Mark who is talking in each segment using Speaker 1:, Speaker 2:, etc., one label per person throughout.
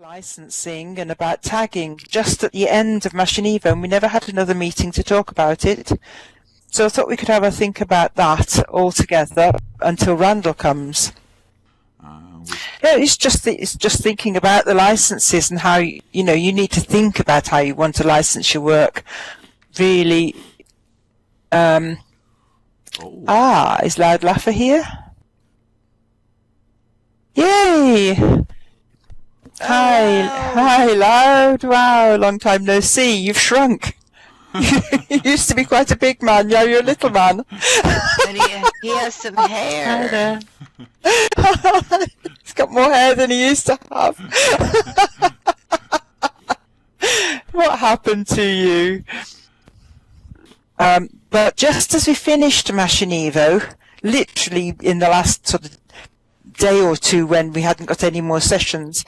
Speaker 1: licensing and about tagging just at the end of Machine Evo, and we never had another meeting to talk about it. So I thought we could have a think about that all together until Randall comes. Yeah, it's just thinking about the licenses and how you need to think about how you want to license your work. Really. Is Loud Laugher here? Yay! Hi, Loud. Wow, long time no see. You've shrunk. You used to be quite a big man. Now you're a little man.
Speaker 2: And he has some hair.
Speaker 1: Hi there. He's got more hair than he used to have. What happened to you? But just as we finished Machine Evo, literally in the last sort of day or two when we hadn't got any more sessions,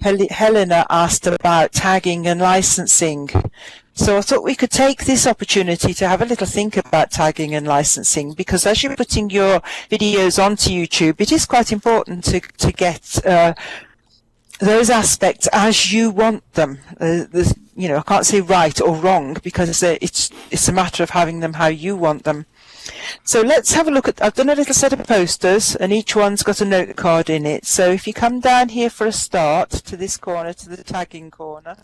Speaker 1: Helena asked about tagging and licensing. So I thought we could take this opportunity to have a little think about tagging and licensing, because as you're putting your videos onto YouTube, it is quite important to get those aspects as you want them. I can't say right or wrong, because it's a matter of having them how you want them. So let's have a look at, I've done a little set of posters and each one's got a note card in it. So if you come down here for a start to this corner, to the tagging corner.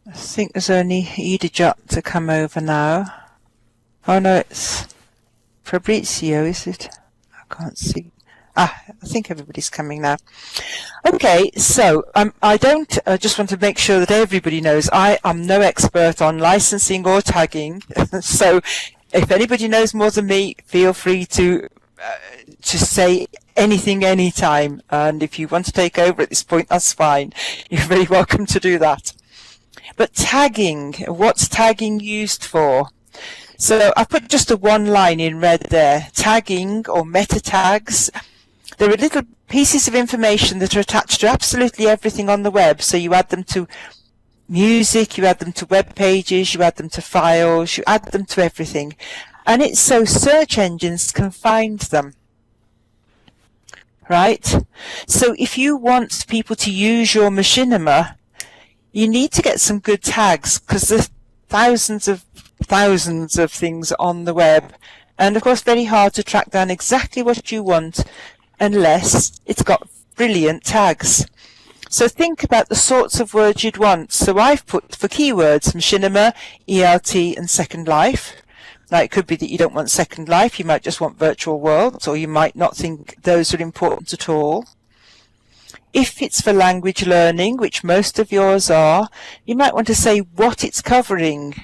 Speaker 1: I think there's only Idijot to come over now. Oh no, it's Fabrizio, is it? I can't see. I think everybody's coming now. Okay, so I just want to make sure that everybody knows I am no expert on licensing or tagging. So if anybody knows more than me, feel free to say anything anytime. And if you want to take over at this point, that's fine. You're very welcome to do that. But tagging, what's tagging used for? So I put just a one line in red there. Tagging or meta tags, there are little pieces of information that are attached to absolutely everything on the web. So you add them to music, you add them to web pages, you add them to files, you add them to everything. And it's so search engines can find them. Right? So if you want people to use your machinima, you need to get some good tags, because there's thousands of things on the web, and of course very hard to track down exactly what you want unless it's got brilliant tags. So think about the sorts of words you'd want. So I've put for keywords machinima, ELT and Second Life. Now it could be that you don't want Second Life, you might just want virtual worlds, or you might not think those are important at all. If it's for language learning, which most of yours are, you might want to say what it's covering.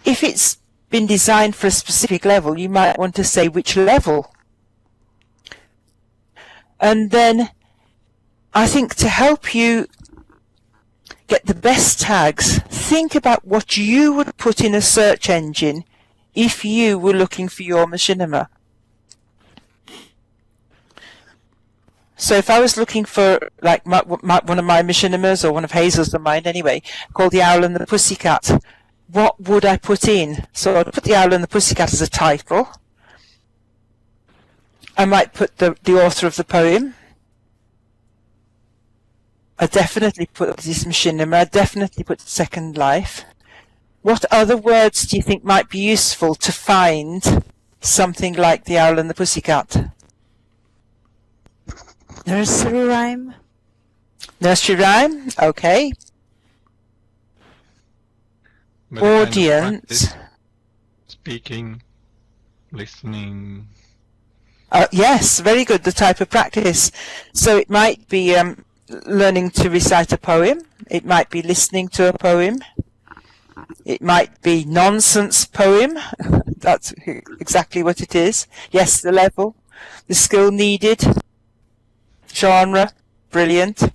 Speaker 1: If it's been designed for a specific level, you might want to say which level. And then I think to help you get the best tags, think about what you would put in a search engine if you were looking for your machinima. So if I was looking for, like, one of my machinimas, or one of Hazel's, or mine anyway, called The Owl and the Pussycat, what would I put in? So I'd put The Owl and the Pussycat as a title. I might put the author of the poem. I definitely put this machinima. I definitely put Second Life. What other words do you think might be useful to find something like The Owl and the Pussycat?
Speaker 3: Nursery rhyme.
Speaker 1: Nursery rhyme, okay.
Speaker 4: But
Speaker 1: Audience.
Speaker 4: Kind of speaking, listening.
Speaker 1: Yes, very good, the type of practice. So it might be learning to recite a poem. It might be listening to a poem. It might be nonsense poem. That's exactly what it is. Yes, the level, the skill needed. Genre, brilliant.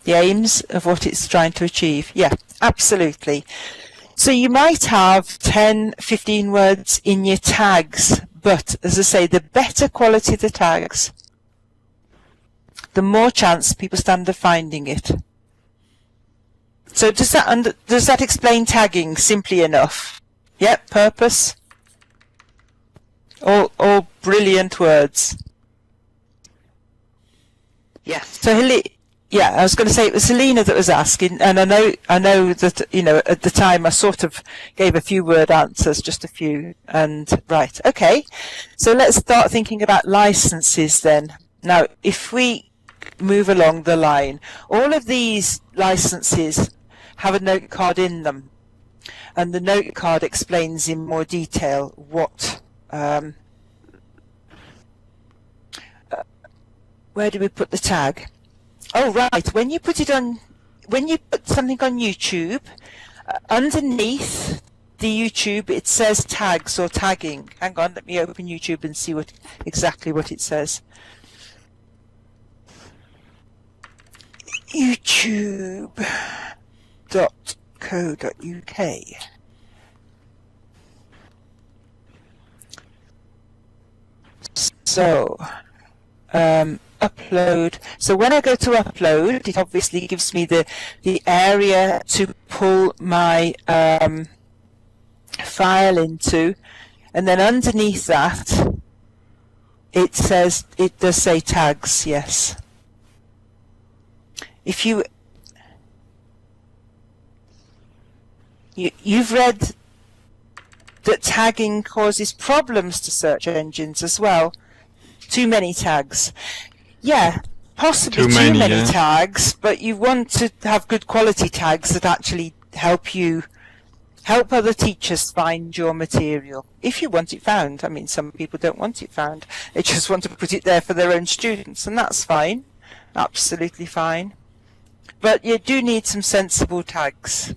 Speaker 1: The aims of what it's trying to achieve. Yeah, absolutely. So you might have 10, 15 words in your tags, but as I say, the better quality the tags, the more chance people stand of finding it. So does that explain tagging simply enough? Yep, purpose. All brilliant words.
Speaker 2: Yes.
Speaker 1: So yeah, I was going to say it was Helena that was asking, and I know that, you know, at the time I sort of gave a few word answers, just a few, and right, okay. So let's start thinking about licenses then. Now, if we move along the line, all of these licenses have a note card in them, and the note card explains in more detail what where do we put the tag? Oh, right. When you put something on YouTube, underneath the YouTube, it says tags or tagging. Hang on, let me open YouTube and see exactly what it says. YouTube.co.uk. So, upload. So when I go to upload, it obviously gives me the area to pull my file into, and then underneath that it does say tags. Yes. If you've read that tagging causes problems to search engines as well. Too many tags. Yeah, possibly too many tags, but you want to have good quality tags that actually help other teachers find your material, if you want it found. I mean, some people don't want it found. They just want to put it there for their own students, and that's fine. Absolutely fine. But you do need some sensible tags.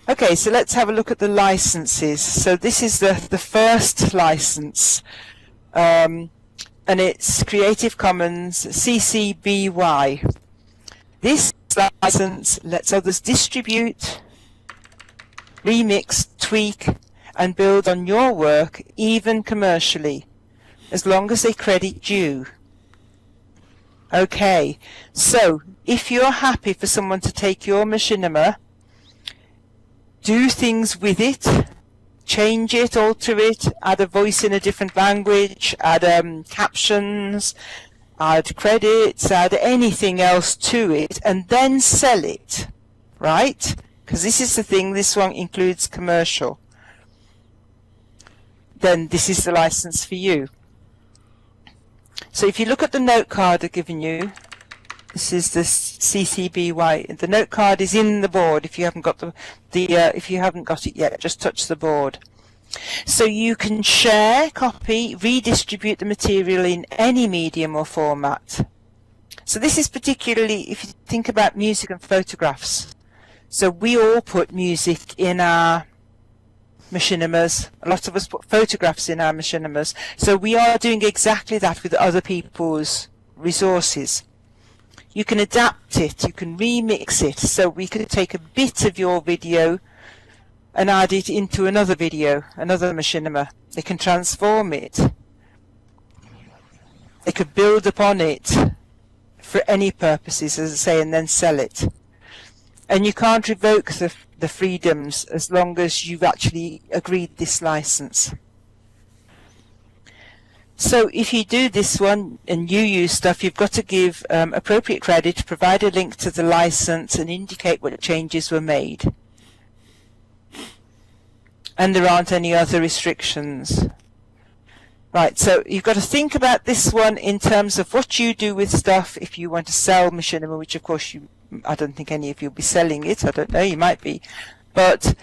Speaker 1: Okay, so let's have a look at the licenses. So this is the first license. And it's Creative Commons CC BY. This license lets others distribute, remix, tweak, and build on your work, even commercially, as long as they credit you. Okay, so if you're happy for someone to take your machinima, do things with it, change it, alter it, add a voice in a different language, add captions, add credits, add anything else to it, and then sell it, right? Because this is the thing, this one includes commercial. Then this is the license for you. So if you look at the note card I've given you, this is the CCBY. The note card is in the board. If you haven't got if you haven't got it yet, just touch the board. So you can share, copy, redistribute the material in any medium or format. So this is particularly if you think about music and photographs. So we all put music in our machinimas. A lot of us put photographs in our machinimas. So we are doing exactly that with other people's resources. You can adapt it, you can remix it, so we could take a bit of your video and add it into another video, another machinima. They can transform it. They could build upon it for any purposes, as I say, and then sell it. And you can't revoke the freedoms as long as you've actually agreed this license. So if you do this one and you use stuff, you've got to give appropriate credit, provide a link to the license, and indicate what changes were made. And there aren't any other restrictions. Right, so you've got to think about this one in terms of what you do with stuff if you want to sell machinima, which of course I don't think any of you will be selling it. I don't know, you might be. But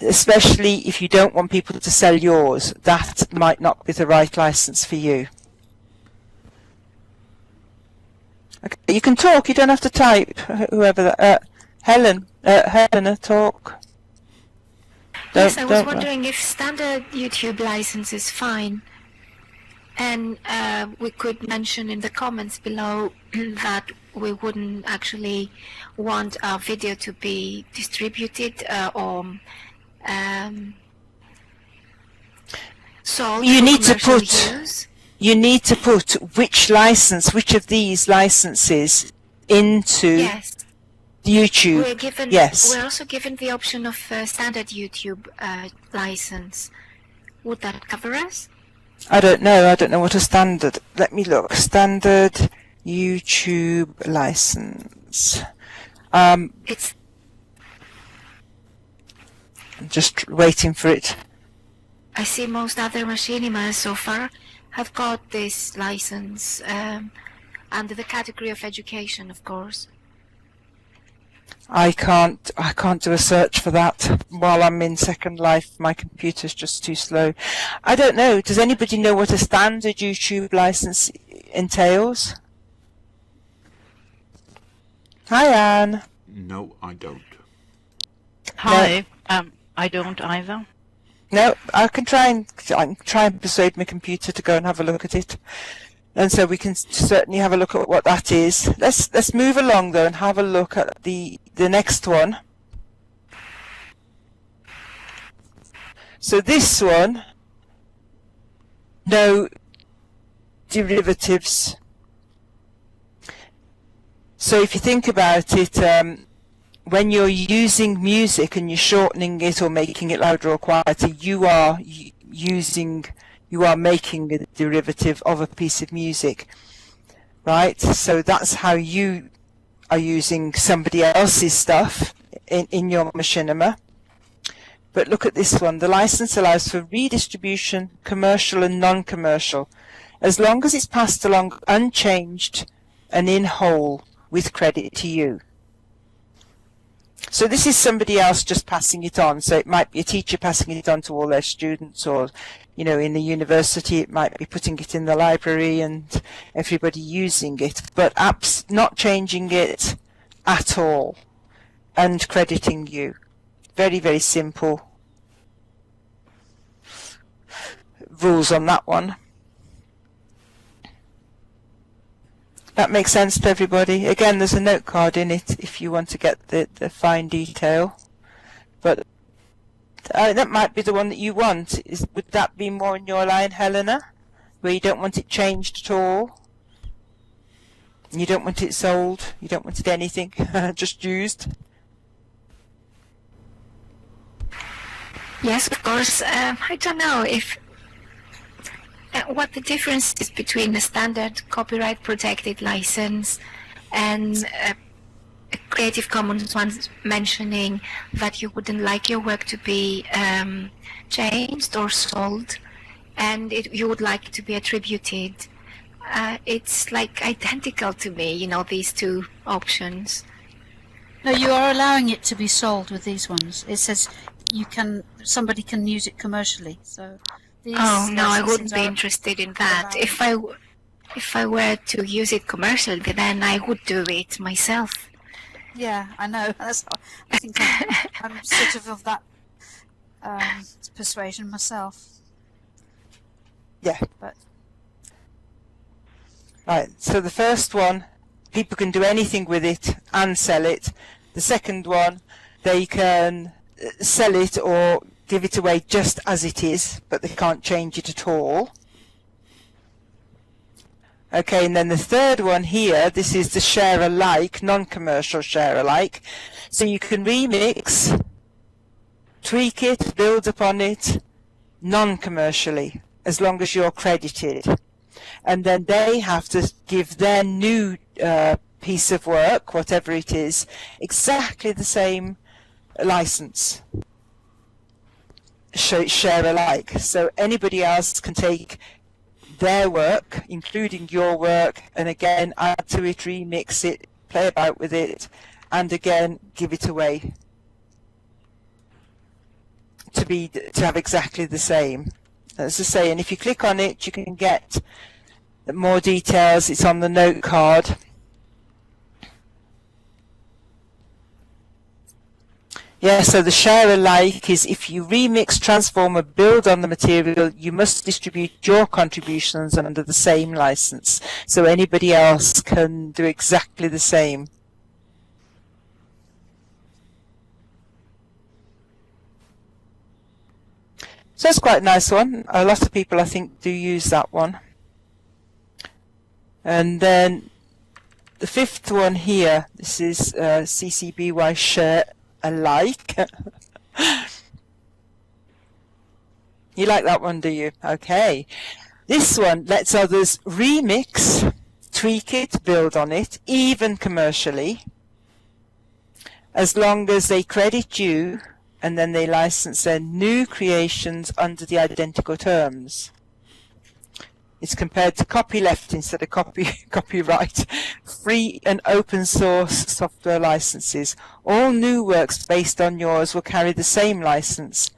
Speaker 1: especially if you don't want people to sell yours, that might not be the right license for you. Okay, you can talk, you don't have to type. Whoever that, Helena, talk.
Speaker 5: Yes, I was wondering if standard YouTube license is fine, and we could mention in the comments below that we wouldn't actually want our video to be distributed or sold
Speaker 1: You
Speaker 5: for
Speaker 1: need to
Speaker 5: commercial
Speaker 1: put-
Speaker 5: use.
Speaker 1: You need to put which of these licenses into
Speaker 5: Yes.
Speaker 1: YouTube. Yes.
Speaker 5: We're also given the option of standard YouTube license. Would that cover us?
Speaker 1: I don't know. I don't know what a standard. Let me look. Standard YouTube license.
Speaker 5: It's
Speaker 1: I'm just waiting for it.
Speaker 5: I see most other machinimas so far have got this license under the category of education, of course.
Speaker 1: I can't do a search for that while I'm in Second Life. My computer's just too slow. I don't know. Does anybody know what a standard YouTube license entails? Hi, Anne.
Speaker 6: No, I don't.
Speaker 3: Hi. I don't either.
Speaker 1: No, I can try and persuade my computer to go and have a look at it, and so we can certainly have a look at what that is. Let's move along though and have a look at the next one. So this one, no derivatives. So if you think about it, when you're using music and you're shortening it or making it louder or quieter, you are making a derivative of a piece of music, right? So that's how you are using somebody else's stuff in your machinima. But look at this one. The license allows for redistribution, commercial and non-commercial, as long as it's passed along unchanged and in whole with credit to you. So this is somebody else just passing it on. So it might be a teacher passing it on to all their students, or, you know, in the university it might be putting it in the library and everybody using it, but not changing it at all and crediting you. Very, very simple rules on that one. That makes sense to everybody. Again, there's a note card in it if you want to get the fine detail. But that might be the one that you want. Would that be more in your line, Helena? Where you don't want it changed at all? You don't want it sold? You don't want it anything? Just used?
Speaker 5: Yes, of course. I don't know if what the difference is between a standard copyright protected license and a Creative Commons one mentioning that you wouldn't like your work to be changed or sold, and you would like it to be attributed. It's like identical to me, you know, these two options.
Speaker 7: No, you are allowing it to be sold with these ones. It says somebody can use it commercially. So these
Speaker 5: Oh no, I wouldn't
Speaker 7: licenses
Speaker 5: be
Speaker 7: are
Speaker 5: interested in that.
Speaker 7: allowed.
Speaker 5: If I were to use it commercially, then I would do it myself.
Speaker 7: Yeah, I know. That's how, I think I'm sort of that persuasion myself.
Speaker 1: Yeah.
Speaker 7: But
Speaker 1: Right, so the first one, people can do anything with it and sell it. The second one, they can sell it or give it away just as it is, but they can't change it at all. Okay, and then the third one here, this is the share alike, non-commercial share alike. So you can remix, tweak it, build upon it, non-commercially, as long as you're credited. And then they have to give their new piece of work, whatever it is, exactly the same license. Share alike. So anybody else can take their work, including your work, and again add to it, remix it, play about with it, and again give it away to have exactly the same. As I say, and if you click on it, you can get more details. It's on the note card. Yeah, so the share alike is if you remix, transform, or build on the material, you must distribute your contributions under the same license. So anybody else can do exactly the same. So that's quite a nice one. A lot of people, I think, do use that one. And then the fifth one here, this is CC BY Share Alike. You like that one, do you? Okay. This one lets others remix, tweak it, build on it, even commercially, as long as they credit you and then they license their new creations under the identical terms. It's compared to copyleft instead of copyright, free and open source software licenses. All new works based on yours will carry the same license,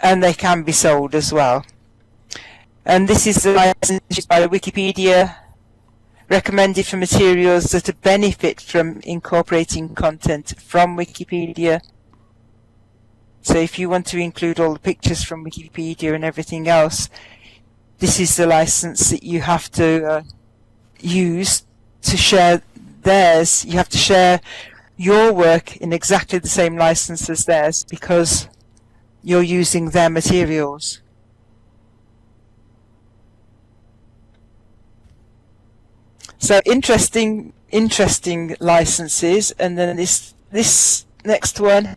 Speaker 1: and they can be sold as well. And this is the license issued by Wikipedia, recommended for materials that benefit from incorporating content from Wikipedia. So if you want to include all the pictures from Wikipedia and everything else, this is the license that you have to use to share theirs. You have to share your work in exactly the same license as theirs because you're using their materials. So interesting licenses. And then this next one,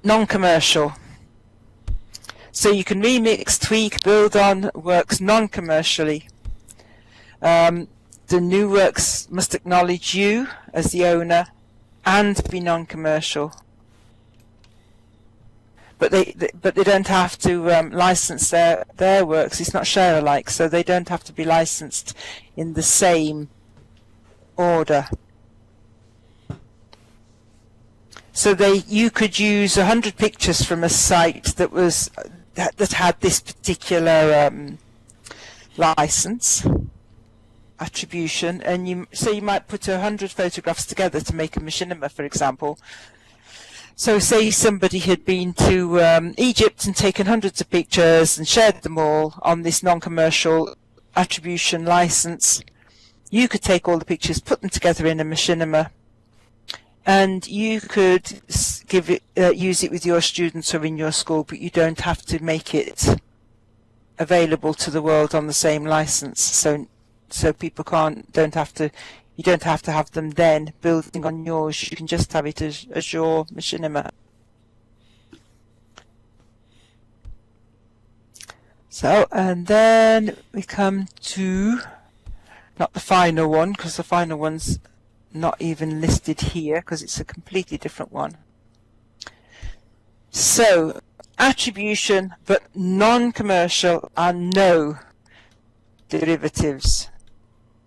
Speaker 1: non-commercial. So you can remix, tweak, build on works non-commercially. The new works must acknowledge you as the owner and be non-commercial. But they don't have to license their works. It's not share alike, so they don't have to be licensed in the same order. So you could use 100 pictures from a site that had this particular license attribution, and you might put 100 photographs together to make a machinima, for example. So say somebody had been to Egypt and taken hundreds of pictures and shared them all on this non-commercial attribution license. You could take all the pictures, put them together in a machinima, and you could use it with your students or in your school, but you don't have to make it available to the world on the same license. So people you don't have to have them then building on yours. You can just have it as your machinima. So, and then we come to not the final one, because the final one's not even listed here because it's a completely different one. So, attribution, but non-commercial and no derivatives.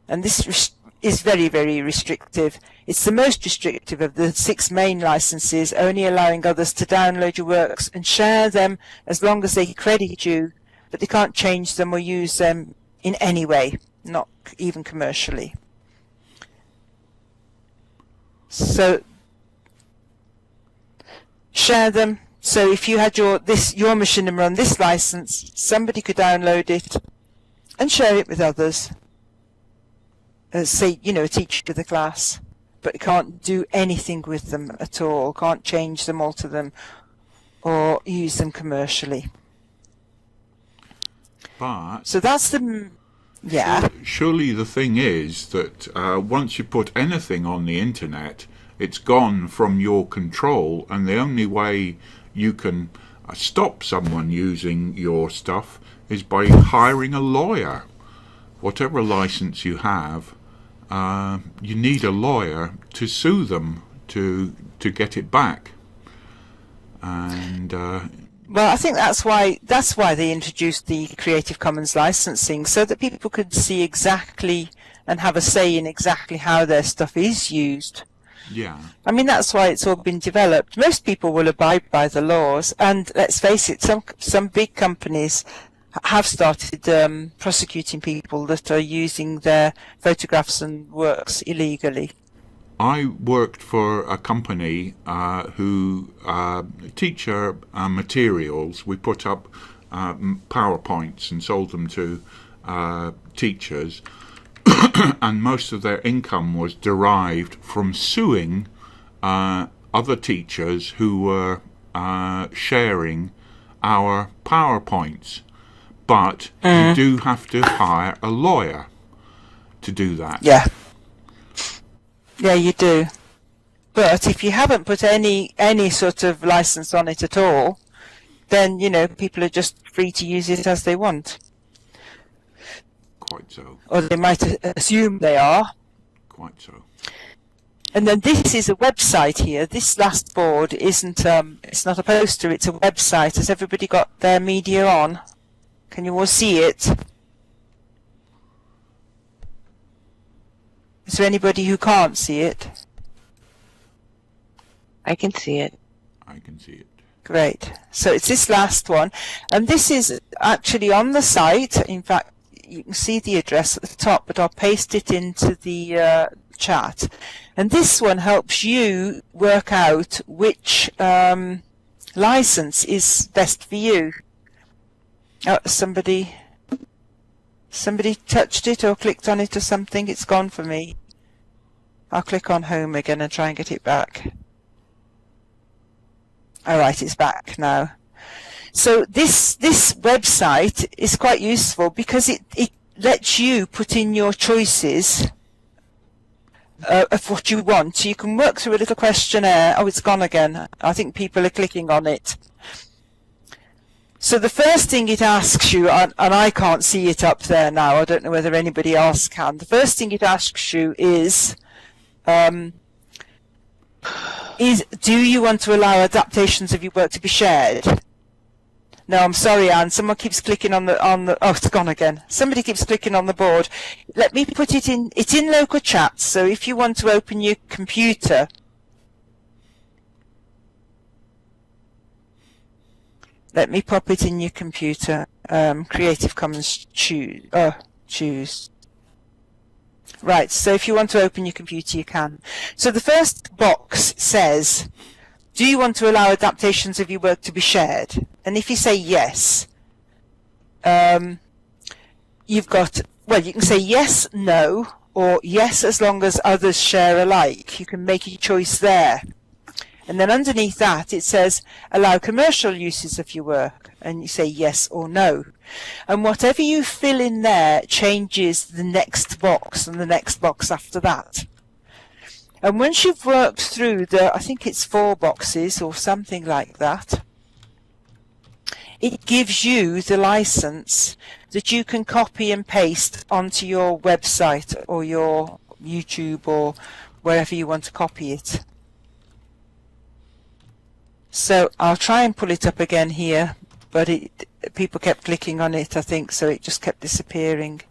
Speaker 1: And this is very, very restrictive. It's the most restrictive of the 6 main licenses, only allowing others to download your works and share them as long as they credit you, but they can't change them or use them in any way, not even commercially. So share them. So if you had your machinima on this license, somebody could download it and share it with others. Say, a teacher to the class, but can't do anything with them at all, can't change them, alter them, or use them commercially.
Speaker 6: But
Speaker 1: so that's the, yeah.
Speaker 6: Surely the thing is that once you put anything on the internet, it's gone from your control, and the only way you can stop someone using your stuff is by hiring a lawyer. Whatever license you have, you need a lawyer to sue them to get it back. And
Speaker 1: well, I think that's why they introduced the Creative Commons licensing, so that people could see exactly and have a say in exactly how their stuff is used.
Speaker 6: yeah,
Speaker 1: I mean, that's why it's all been developed. Most people will abide by the laws, and let's face it, some big companies have started prosecuting people that are using their photographs and works illegally.
Speaker 6: I worked for a company who teach materials. We put up PowerPoints and sold them to teachers, and most of their income was derived from suing other teachers who were sharing our PowerPoints. But you do have to hire a lawyer to do that.
Speaker 1: Yeah. Yeah, you do. But if you haven't put any sort of license on it at all, then, you know, people are just free to use it as they want.
Speaker 6: Quite so.
Speaker 1: Or they might assume they are.
Speaker 6: Quite so.
Speaker 1: And then this is a website here. This last board isn't, it's not a poster, it's a website. Has everybody got their media on? Can you all see it? Is there anybody who can't see it?
Speaker 2: I can see it.
Speaker 6: I can see it.
Speaker 1: Great. So it's this last one. And this is actually on the site. In fact, you can see the address at the top, but I'll paste it into the chat. And this one helps you work out which license is best for you. Oh, somebody touched it or clicked on it or something. It's gone for me. I'll click on home again and try and get it back. All right, it's back now. So this website is quite useful because it lets you put in your choices of what you want. So you can work through a little questionnaire. Oh, it's gone again. I think people are clicking on it. So the first thing it asks you, and I can't see it up there now, I don't know whether anybody else can. The first thing it asks you is do you want to allow adaptations of your work to be shared? No, I'm sorry, Anne. Someone keeps clicking on the oh, it's gone again. Somebody keeps clicking on the board. Let me put it in. It's in local chat. So if you want to open your computer, let me pop it in your computer. Creative Commons choose. Right, so if you want to open your computer, you can. So the first box says, do you want to allow adaptations of your work to be shared? And if you say yes, you've got, well, you can say yes, no, or yes as long as others share alike. You can make your choice there. And then underneath that, it says, allow commercial uses of your work. And you say yes or no. And whatever you fill in there changes the next box and the next box after that. And once you've worked through I think it's 4 boxes or something like that, it gives you the license that you can copy and paste onto your website or your YouTube or wherever you want to copy it. So I'll try and pull it up again here, but people kept clicking on it, I think, so it just kept disappearing.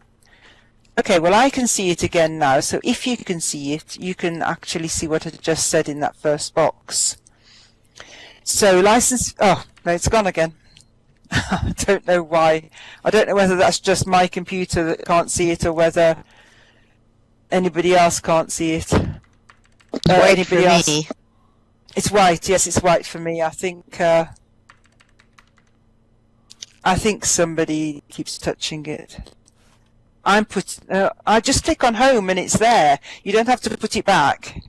Speaker 1: Okay, well, I can see it again now, so if you can see it, you can actually see what I just said in that first box. So license, oh, no, it's gone again. I don't know why. I don't know whether that's just my computer that can't see it or whether anybody else can't see it.
Speaker 2: White for me.
Speaker 1: It's white, yes, it's white for me. I think somebody keeps touching it. I just click on home and it's there. You don't have to put it back.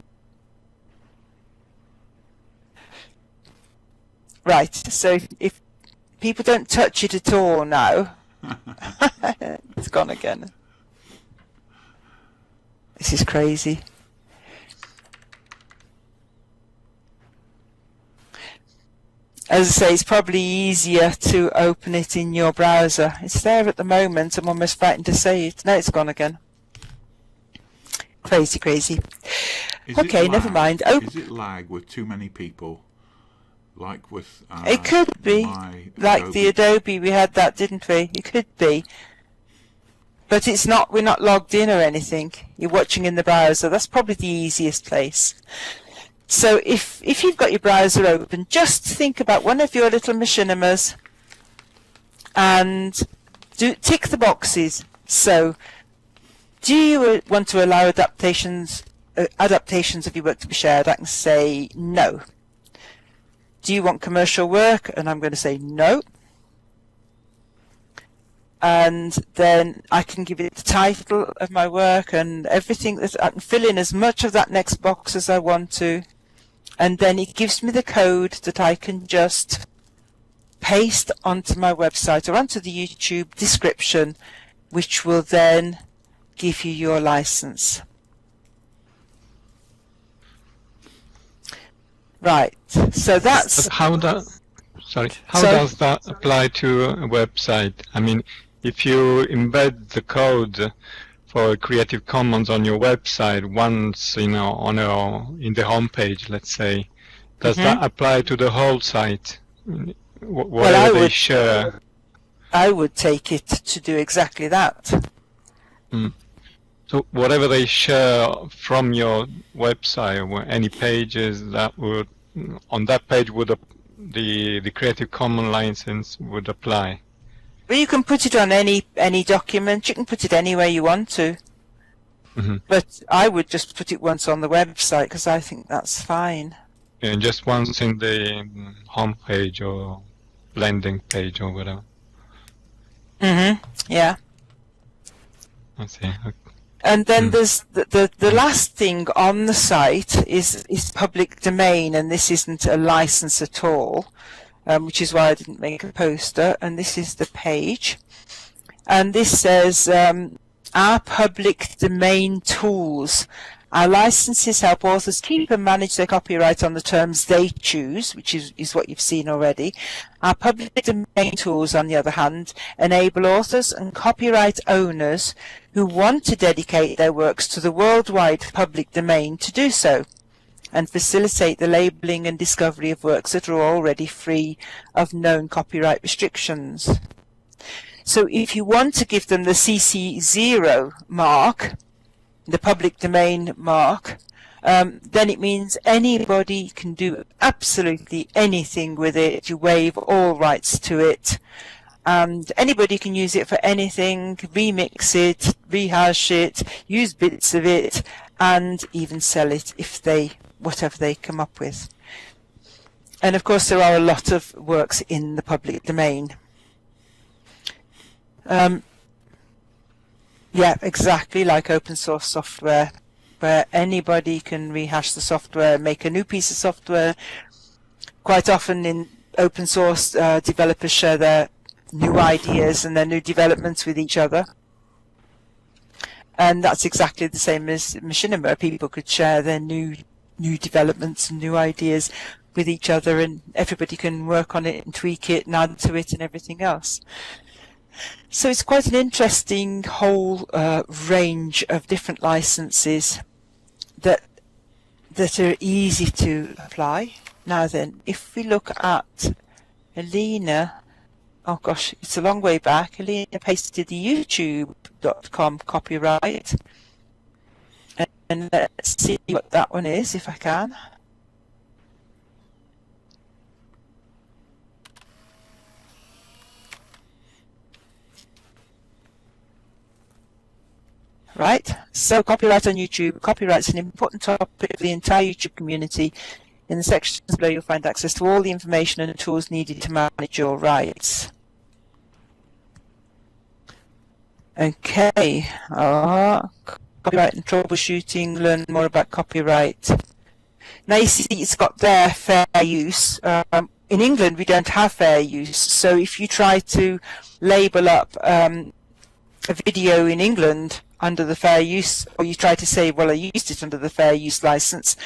Speaker 1: Right, so if people don't touch it at all now, it's gone again. This is crazy. As I say, it's probably easier to open it in your browser. It's there at the moment. I'm almost frightened to say it. No, it's gone again. Crazy, crazy. Okay, never mind.
Speaker 6: Is it lag with too many people? Like with
Speaker 1: it could be. Like the Adobe, we had that, didn't we? It could be. But it's not. We're not logged in or anything. You're watching in the browser. That's probably the easiest place. So if you've got your browser open, just think about one of your little machinimas and tick the boxes. So do you want to allow adaptations of your work to be shared? I can say no. Do you want commercial work? And I'm going to say no. And then I can give it the title of my work and everything. That I can fill in as much of that next box as I want to. and then it gives me the code that I can just paste onto my website or onto the YouTube description, which will then give you your license. Right, so that's...
Speaker 4: But how does that apply to a website? I mean, if you embed the code for Creative Commons on your website once, in the homepage, let's say, does that apply to the whole site? Whatever they share.
Speaker 1: I would take it to do exactly that.
Speaker 4: So whatever they share from your website, or any pages that would, on that page, would the Creative Commons license would apply.
Speaker 1: Well, you can put it on any document. You can put it anywhere you want to. But I would just put it once on the website because I think that's fine.
Speaker 4: And just once in the home page or landing page or whatever.
Speaker 1: Yeah.
Speaker 4: I see. Okay.
Speaker 1: And then there's the last thing on the site is public domain, and this isn't a license at all, which is why I didn't make a poster. And this is the page, and this says our public domain tools. Our licenses help authors keep and manage their copyright on the terms they choose, which is what you've seen already. Our public domain tools, on the other hand, enable authors and copyright owners who want to dedicate their works to the worldwide public domain to do so, and facilitate the labeling and discovery of works that are already free of known copyright restrictions. So if you want to give them the CC0 mark, the public domain mark, then it means anybody can do absolutely anything with it. You waive all rights to it, and anybody can use it for anything, remix it, rehash it, use bits of it, and even sell it if whatever they come up with. And of course there are a lot of works in the public domain. Yeah, exactly like open source software, where anybody can rehash the software, make a new piece of software. Quite often in open source, developers share their new ideas and their new developments with each other. And that's exactly the same as Machinima. People could share their new developments and new ideas with each other, and everybody can work on it and tweak it and add to it and everything else. So it's quite an interesting whole range of different licenses that are easy to apply. Now then, if we look at Alina, oh gosh, it's a long way back. Alina pasted the youtube.com copyright, and let's see what that one is if I can. Right, so copyright on YouTube. Copyright's an important topic for the entire YouTube community. In the sections below you'll find access to all the information and tools needed to manage your rights. Okay, copyright and troubleshooting, learn more about copyright. Now you see it's got there fair use. In England we don't have fair use, so if you try to label up a video in England under the fair use, or you try to say, well, I used it under the fair use license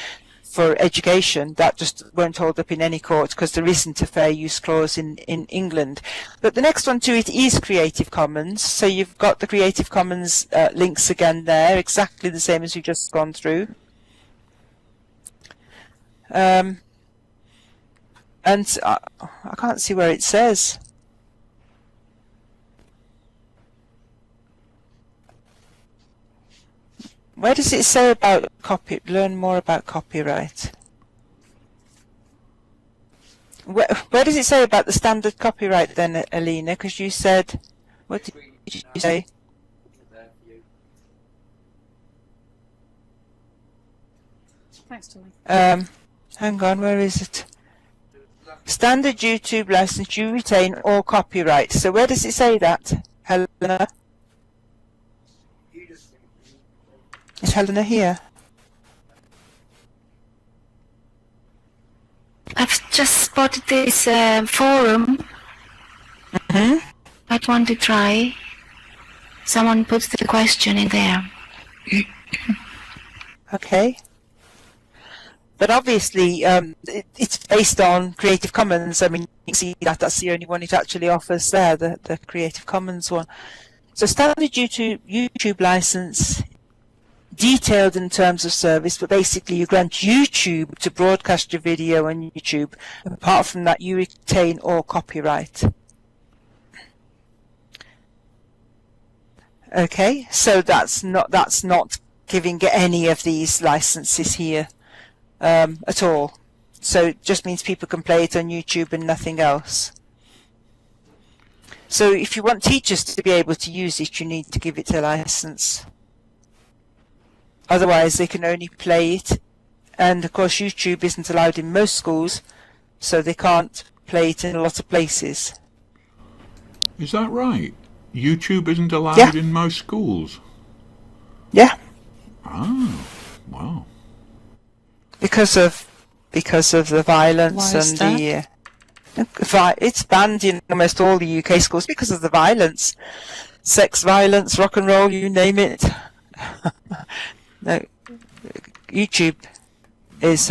Speaker 1: for education, that just won't hold up in any court because there isn't a fair use clause in England. But the next one to it is Creative Commons, so you've got the Creative Commons links again there, exactly the same as we've just gone through. And I can't see where it says. Where does it say about learn more about copyright? Where does it say about the standard copyright then, Alina? Because you said, what did you say?
Speaker 7: Thanks, Tommy.
Speaker 1: Hang on, where is it? Standard YouTube license, you retain all copyright. So where does it say that, Helena? Is Helena here?
Speaker 5: got this forum. Might want to try. Someone puts the question in there.
Speaker 1: Okay. But obviously, it's based on Creative Commons. I mean, you can see that that's the only one it actually offers there, the Creative Commons one. So standard YouTube license, detailed in terms of service, but basically you grant YouTube to broadcast your video on YouTube. Apart from that, you retain all copyright. Okay, so that's not giving any of these licenses here at all. So it just means people can play it on YouTube and nothing else. So if you want teachers to be able to use it, you need to give it a license. Otherwise, they can only play it. And of course, YouTube isn't allowed in most schools, so they can't play it in a lot of places.
Speaker 6: Is that right? YouTube isn't allowed in most schools?
Speaker 1: Yeah.
Speaker 6: Oh, wow.
Speaker 1: Because of the violence
Speaker 7: Why is
Speaker 1: and the it's banned in almost all the UK schools because of the violence, sex violence, rock and roll, you name it. No, YouTube is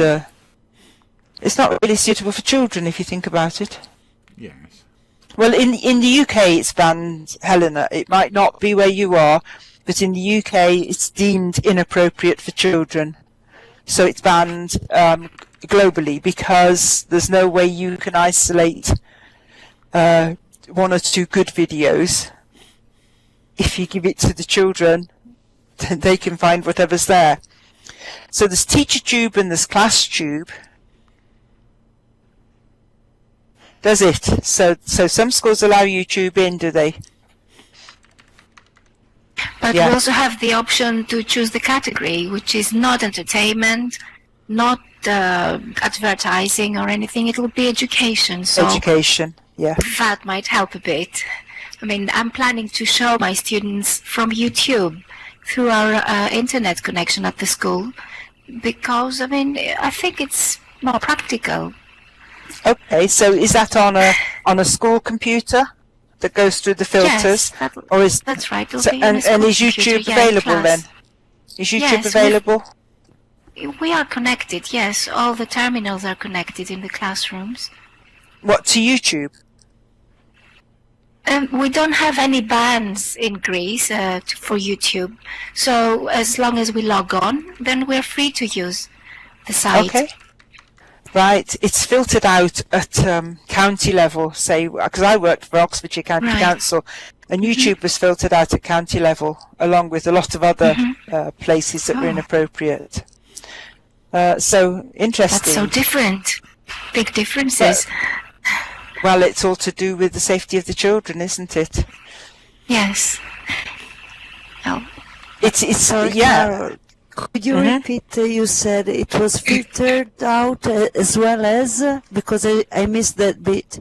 Speaker 1: it's not really suitable for children if you think about it.
Speaker 6: Yes.
Speaker 1: Well, in the UK it's banned, Helena. It might not be where you are, but in the UK it's deemed inappropriate for children. So it's banned globally because there's no way you can isolate one or two good videos. If you give it to the children, then they can find whatever's there. So there's TeacherTube and there's ClassTube. Does it? So some schools allow YouTube in, do they?
Speaker 5: But
Speaker 1: Yeah.
Speaker 5: we also have the option to choose the category, which is not entertainment, not advertising or anything. It will be education. So
Speaker 1: Education, yeah.
Speaker 5: that might help a bit. I mean, I'm planning to show my students from YouTube through our internet connection at the school because, I mean, I think it's more practical.
Speaker 1: Okay, so is that on a school computer that goes through the filters,
Speaker 5: Yes,
Speaker 1: or is
Speaker 5: that's right. It'll
Speaker 1: so,
Speaker 5: be on a
Speaker 1: and
Speaker 5: school
Speaker 1: is
Speaker 5: computer,
Speaker 1: YouTube
Speaker 5: yeah, in
Speaker 1: available then?
Speaker 5: class.
Speaker 1: Is YouTube
Speaker 5: Yes,
Speaker 1: available?
Speaker 5: We are connected, yes. All the terminals are connected in the classrooms.
Speaker 1: What, to YouTube?
Speaker 5: We don't have any bans in Greece for YouTube. So as long as we log on, then we're free to use the site.
Speaker 1: Okay. Right, it's filtered out at county level, say, because I worked for Oxfordshire County
Speaker 5: Right.
Speaker 1: Council, and YouTube was filtered out at county level, along with a lot of other places that were
Speaker 5: Oh.
Speaker 1: inappropriate. So, interesting.
Speaker 5: That's so different. Big differences.
Speaker 1: Well, it's all to do with the safety of the children, isn't it?
Speaker 5: Yes. Oh,
Speaker 1: It's
Speaker 8: Sorry,
Speaker 1: yeah.
Speaker 8: Carol, could you
Speaker 1: Mhm.
Speaker 8: repeat? You said it was filtered out as well as, because I missed that bit.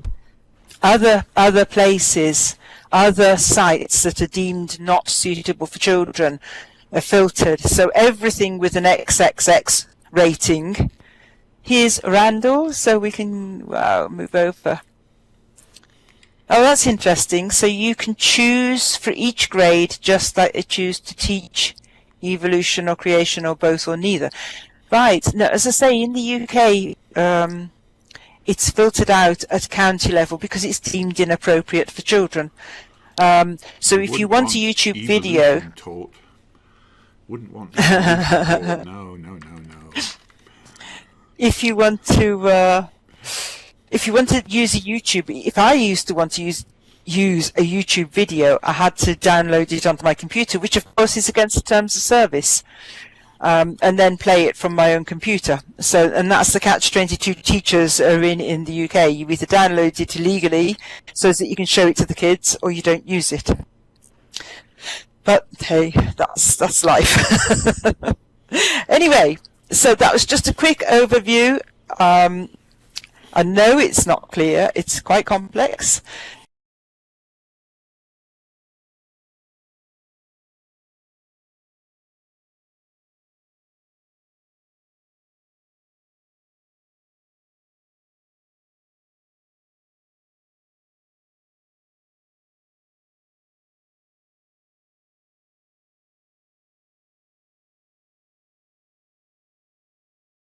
Speaker 1: Other places, other sites that are deemed not suitable for children are filtered. So everything with an XXX rating. Here's Randall, so we can move over. Oh, that's interesting. So you can choose for each grade, just like you choose to teach evolution or creation or both or neither. Right. Now, as I say, in the UK, it's filtered out at county level because it's deemed inappropriate for children. So if you want a YouTube video,
Speaker 6: evolution taught. Wouldn't want evolution taught. No.
Speaker 1: if you want to use a YouTube, if I used to want to use a YouTube video, I had to download it onto my computer, which of course is against the terms of service, and then play it from my own computer. So, and that's the catch-22 teachers are in the UK. You either download it illegally so that you can show it to the kids, or you don't use it. But hey, that's life. Anyway, so that was just a quick overview. I know it's not clear, it's quite complex,